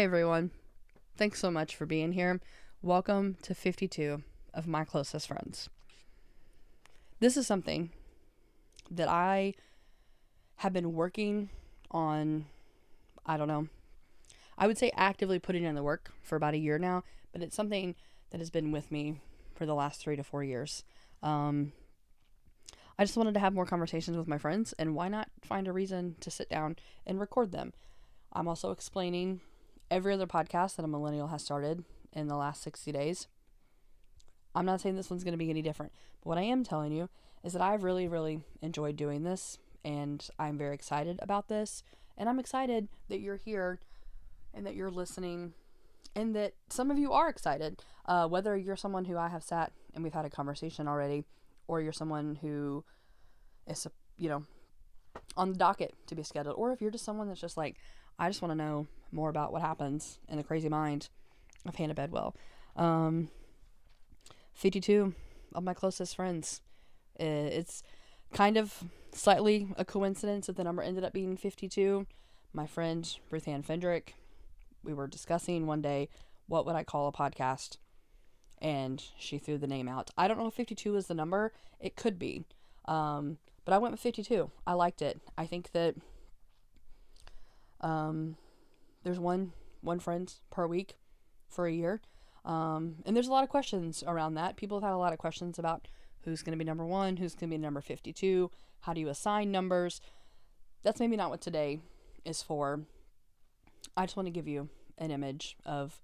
everyone. Thanks so much for being here. Welcome to 52 of my closest friends. This is something that I have been working on, I don't know, I would say actively putting in the work for about a year now, but it's something that has been with me for the last 3 to 4 years. I just wanted to have more conversations with my friends, and why not find a reason to sit down and record them? I'm also explaining every other podcast that a millennial has started in the last 60 days. I'm not saying this one's going to be any different, but what I am telling you is that I've really, really enjoyed doing this, and I'm very excited about this, and I'm excited that you're here and that you're listening, and that some of you are excited, whether you're someone who I have sat and we've had a conversation already, or you're someone who is, on the docket to be scheduled, or if you're just someone that's just like, I just want to know more about what happens in the crazy mind of Hannah Bedwell. 52 of my closest friends. It's kind of slightly a coincidence that the number ended up being 52. My friend Ruth Ann Fendrick, we were discussing one day, what would I call a podcast? And she threw the name out. I don't know if 52 is the number. It could be. But I went with 52. I liked it. I think that there's one friend per week for a year. And there's a lot of questions around that. People have had a lot of questions about who's going to be number 1, who's going to be number 52, how do you assign numbers? That's maybe not what today is for. I just want to give you an image of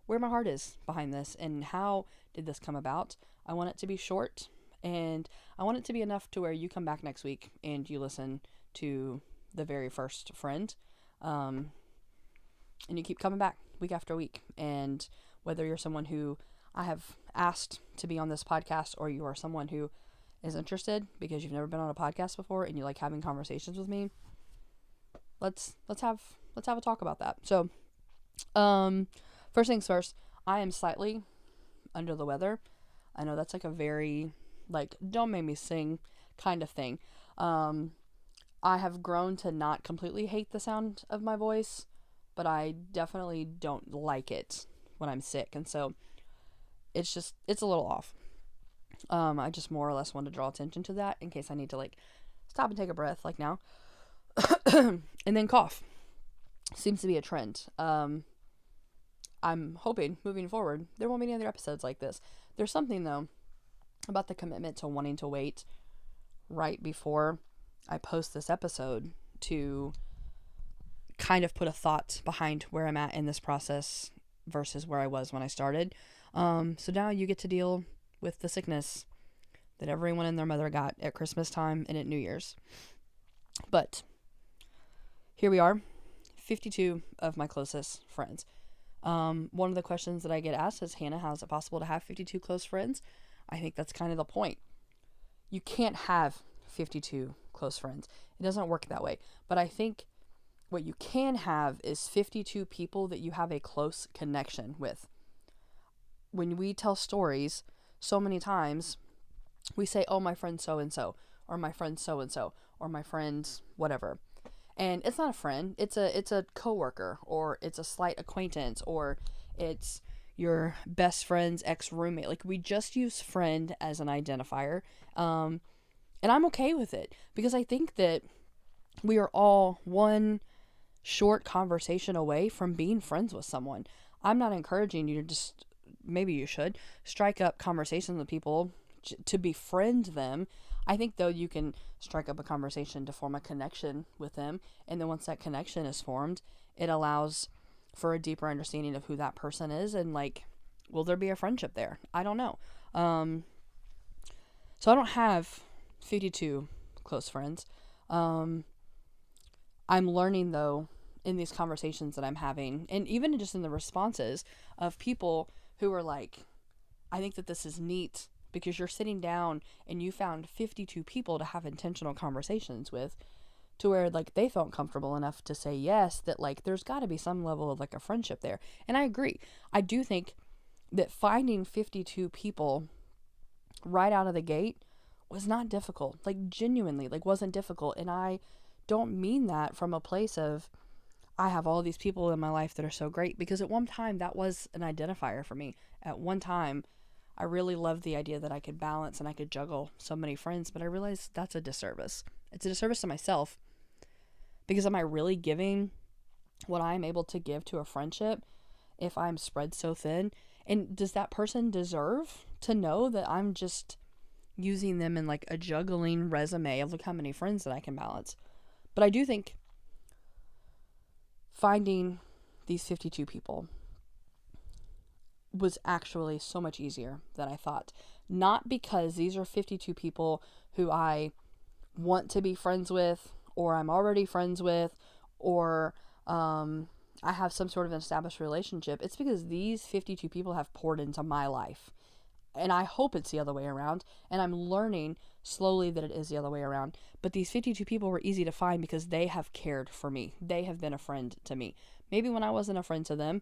where my heart is behind this and how did this come about. I want it to be short, and I want it to be enough to where you come back next week and you listen to the very first friend, and you keep coming back week after week. And whether you're someone who I have asked to be on this podcast, or you are someone who is interested because you've never been on a podcast before and you like having conversations with me, let's have a talk about that. So, first things first, I am slightly under the weather. I know that's like a very, don't make me sing kind of thing. I have grown to not completely hate the sound of my voice, but I definitely don't like it when I'm sick. And so it's a little off. I just more or less want to draw attention to that in case I need to stop and take a breath like now. And then cough. Seems to be a trend. I'm hoping moving forward there won't be any other episodes like this. There's something though about the commitment to wanting to wait right before I post this episode to kind of put a thought behind where I'm at in this process versus where I was when I started. So now you get to deal with the sickness that everyone and their mother got at Christmas time and at New Year's. But here we are, 52 of my closest friends. One of the questions that I get asked is, Hannah, how is it possible to have 52 close friends? I think that's kind of the point. You can't have 52 close friends. It doesn't work that way. But I think what you can have is 52 people that you have a close connection with. When we tell stories, so many times we say, oh, my friend so-and-so, or my friend so-and-so, or my friend whatever. And it's not a friend, it's a coworker, or it's a slight acquaintance, or it's your best friend's ex-roommate. We just use friend as an identifier. And I'm okay with it, because I think that we are all one short conversation away from being friends with someone. I'm not encouraging you to just, maybe you should, strike up conversations with people to befriend them. I think, though, you can strike up a conversation to form a connection with them. And then once that connection is formed, it allows for a deeper understanding of who that person is. And, will there be a friendship there? I don't know. So I don't have 52 close friends. I'm learning, though, in these conversations that I'm having, and even just in the responses of people who are like, I think that this is neat, because you're sitting down and you found 52 people to have intentional conversations with, to where they felt comfortable enough to say yes, that there's got to be some level of a friendship there. And I agree. I do think that finding 52 people right out of the gate was not difficult. Genuinely, wasn't difficult. And I don't mean that from a place of I have all these people in my life that are so great, because at one time that was an identifier for me. At one time, I really loved the idea that I could balance and I could juggle so many friends, but I realized that's a disservice. It's a disservice to myself, because am I really giving what I'm able to give to a friendship if I'm spread so thin? And does that person deserve to know that I'm just using them in like a juggling resume of look how many friends that I can balance? But I do think finding these 52 people was actually so much easier than I thought. Not because these are 52 people who I want to be friends with, or I'm already friends with, or I have some sort of an established relationship. It's because these 52 people have poured into my life. And I hope it's the other way around. And I'm learning slowly that it is the other way around. But these 52 people were easy to find because they have cared for me. They have been a friend to me. Maybe when I wasn't a friend to them,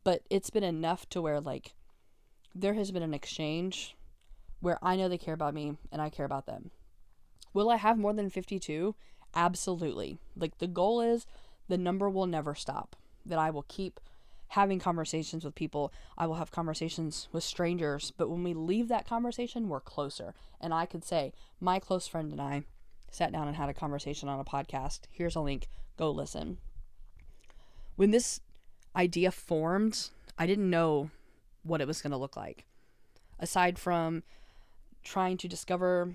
but it's been enough to where like there has been an exchange where I know they care about me and I care about them. Will I have more than 52? Absolutely. Like the goal is the number will never stop. That I will keep having conversations with people. I will have conversations with strangers. But when we leave that conversation, we're closer. And I could say, my close friend and I sat down and had a conversation on a podcast. Here's a link. Go listen. When this idea formed, I didn't know what it was going to look like. Aside from trying to discover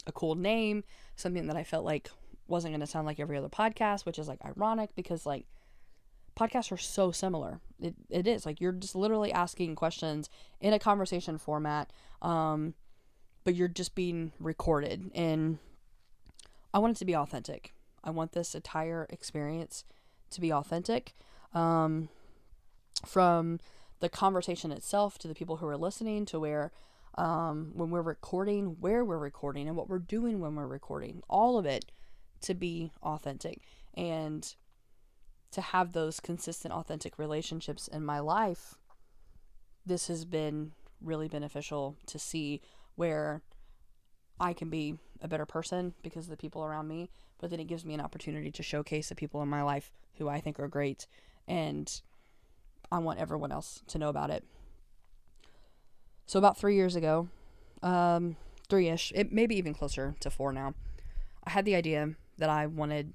a cool name, something that I felt like wasn't going to sound like every other podcast, which is like ironic because like podcasts are so similar. It is like you're just literally asking questions in a conversation format, but you're just being recorded. And I want it to be authentic. I want this entire experience to be authentic, from the conversation itself to the people who are listening to where when we're recording, where we're recording, and what we're doing when we're recording. All of it to be authentic and to have those consistent, authentic relationships in my life. This has been really beneficial to see where I can be a better person because of the people around me, but then it gives me an opportunity to showcase the people in my life who I think are great, and I want everyone else to know about it. So about 3 years ago, 3-ish, it may be even closer to 4 now, I had the idea that I wanted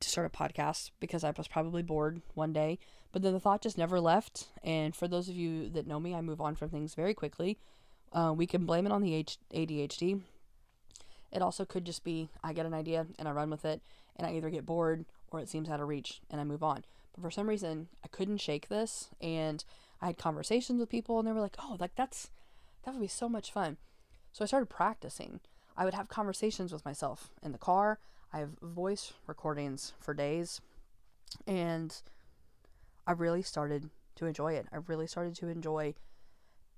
to start a podcast because I was probably bored one day, but then the thought just never left. And for those of you that know me, I move on from things very quickly. We can blame it on the ADHD. It also could just be I get an idea and I run with it, and I either get bored or it seems out of reach and I move on. But for some reason, I couldn't shake this, and I had conversations with people and they were like, oh, like that would be so much fun. So I started practicing. I would have conversations with myself in the car. I have voice recordings for days, and I really started to enjoy it. I really started to enjoy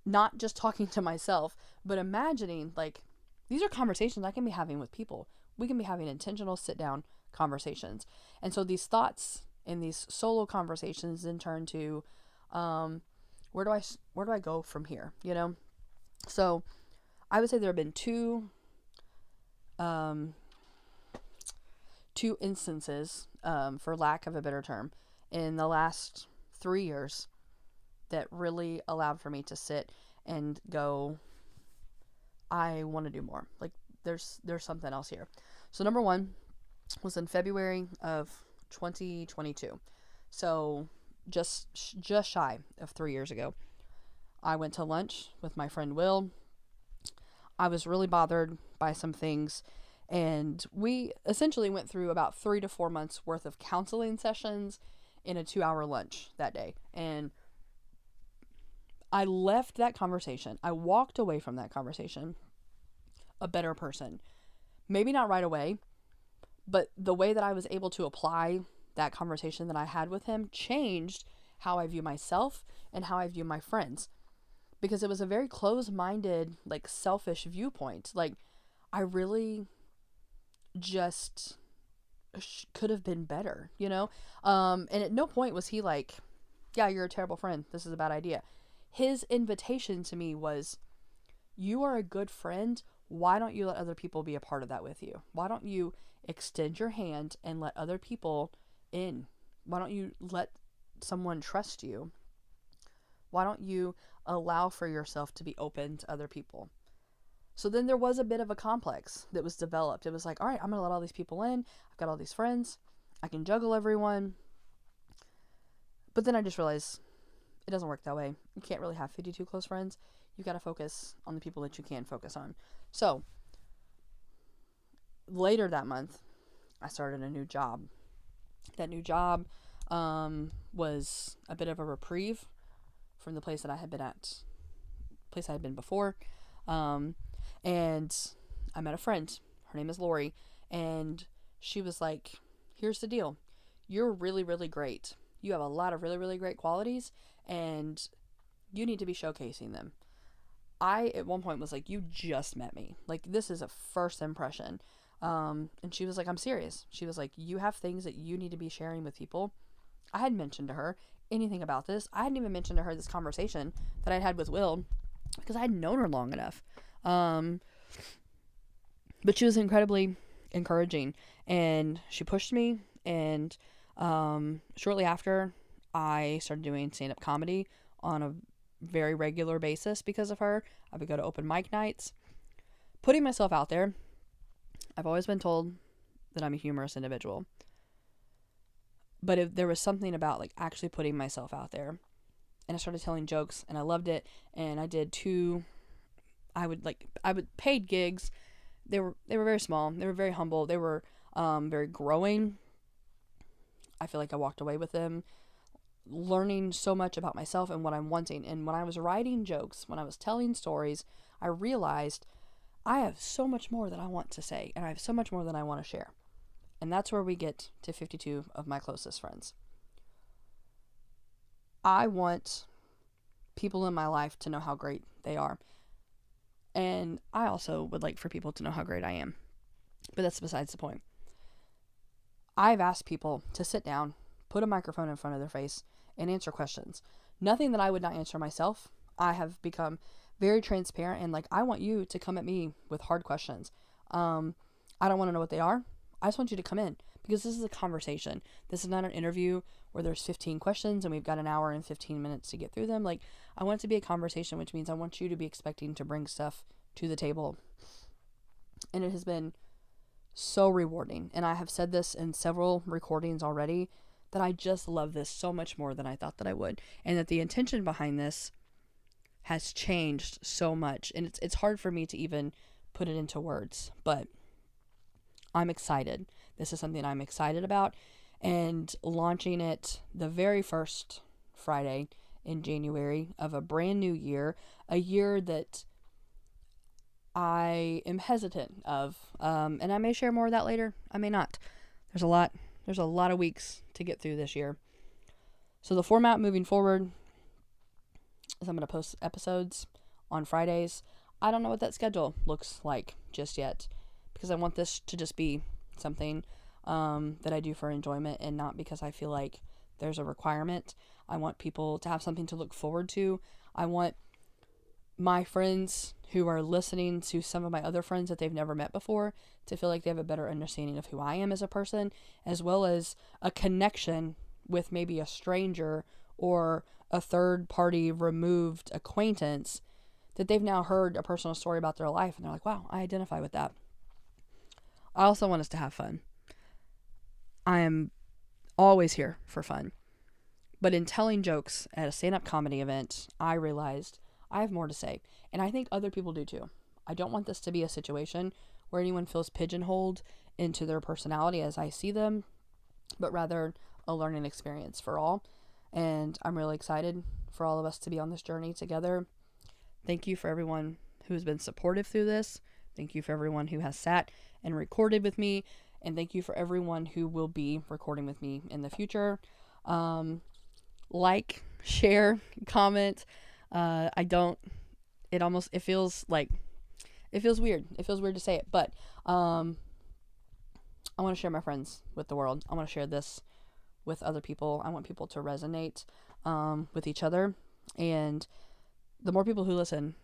not just talking to myself, but imagining like these are conversations I can be having with people. We can be having intentional sit down conversations. And so these thoughts and these solo conversations then turn to where do I go from here, you know? So I would say there have been two instances, for lack of a better term, in the last 3 years that really allowed for me to sit and go, I want to do more. Like there's something else here. So number one was in February of 2022. So just shy of 3 years ago. I went to lunch with my friend Will. I was really bothered by some things, and we essentially went through about 3 to 4 months worth of counseling sessions in a 2-hour lunch that day. And I left that conversation. I walked away from that conversation a better person. Maybe not right away, but the way that I was able to apply that conversation that I had with him changed how I view myself and how I view my friends. Because it was a very close-minded, like selfish viewpoint. Like I really just could have been better, you know? And at no point was he like, yeah, you're a terrible friend. This is a bad idea. His invitation to me was, you are a good friend. Why don't you let other people be a part of that with you? Why don't you extend your hand and let other people in Why don't you let someone trust you? Why don't you allow for yourself to be open to other people? So then there was a bit of a complex that was developed. It was like, all right, I'm going to let all these people in. I've got all these friends. I can juggle everyone. But then I just realized it doesn't work that way. You can't really have 52 close friends. You got to focus on the people that you can focus on. So later that month, I started a new job. That new job was a bit of a reprieve from the place that I had been at, place I had been before. And I met a friend. Her name is Lori. And she was like, here's the deal. You're really, really great. You have a lot of really, really great qualities, and you need to be showcasing them. I, at one point, was like, you just met me. Like, this is a first impression. And she was like, I'm serious. She was like, you have things that you need to be sharing with people. I hadn't mentioned to her anything about this. I hadn't even mentioned to her this conversation that I'd had with Will because I hadn't known her long enough. But she was incredibly encouraging, and she pushed me. And shortly after, I started doing stand-up comedy on a very regular basis because of her. I would go to open mic nights, putting myself out there. I've always been told that I'm a humorous individual, but if there was something about like actually putting myself out there, and I started telling jokes, and I loved it. And I did I would paid gigs. They were very small. They were very humble. They were very growing. I feel like I walked away with them learning so much about myself and what I'm wanting. And when I was writing jokes, when I was telling stories, I realized I have so much more that I want to say, and I have so much more that I want to share. And that's where we get to 52 of my closest friends. I want people in my life to know how great they are. And I also would like for people to know how great I am. But that's besides the point. I've asked people to sit down, put a microphone in front of their face, and answer questions. Nothing that I would not answer myself. I have become very transparent and like, I want you to come at me with hard questions. I don't want to know what they are. I just want you to come in because this is a conversation. This is not an interview where there's 15 questions and we've got an hour and 15 minutes to get through them. Like, I want it to be a conversation, which means I want you to be expecting to bring stuff to the table. And it has been so rewarding. And I have said this in several recordings already that I just love this so much more than I thought that I would. And that the intention behind this has changed so much. And it's hard for me to even put it into words, but I'm excited. This is something I'm excited about. And launching it the very first Friday in January of a brand new year, a year that I am hesitant of, and I may share more of that later. I may not. There's a lot of weeks to get through this year. So the format moving forward is I'm going to post episodes on Fridays. I don't know what that schedule looks like just yet because I want this to just be something that I do for enjoyment and not because I feel like there's a requirement. I want people to have something to look forward to. I want my friends who are listening to some of my other friends that they've never met before to feel like they have a better understanding of who I am as a person, as well as a connection with maybe a stranger or a third party removed acquaintance that they've now heard a personal story about their life and they're like, wow, I identify with that. I also want us to have fun. I am always here for fun. But in telling jokes at a stand-up comedy event, I realized I have more to say. And I think other people do too. I don't want this to be a situation where anyone feels pigeonholed into their personality as I see them, but rather a learning experience for all. And I'm really excited for all of us to be on this journey together. Thank you for everyone who has been supportive through this. Thank you for everyone who has sat and recorded with me. And thank you for everyone who will be recording with me in the future. Like, share, comment. It feels weird. It feels weird to say it, but I want to share my friends with the world. I want to share this with other people. I want people to resonate with each other. And the more people who listen,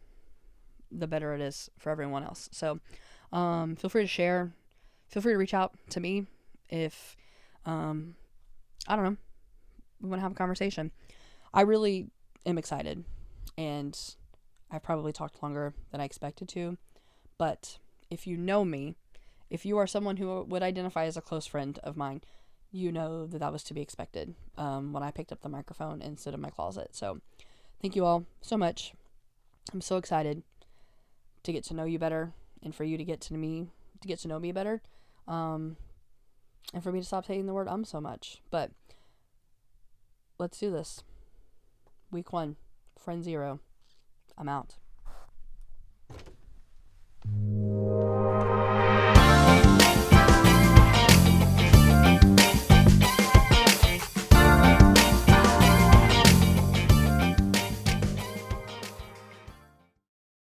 the better it is for everyone else. So feel free to share. Feel free to reach out to me if, I don't know, We want to have a conversation. I really am excited, and I've probably talked longer than I expected to, but if you know me, if you are someone who would identify as a close friend of mine, you know that that was to be expected when I picked up the microphone and stood in my closet. So thank you all so much. I'm so excited to get to know you better, and for you to get to know me better, and for me to stop saying the word so much. But let's do this. Week 1, friend 0. I'm out.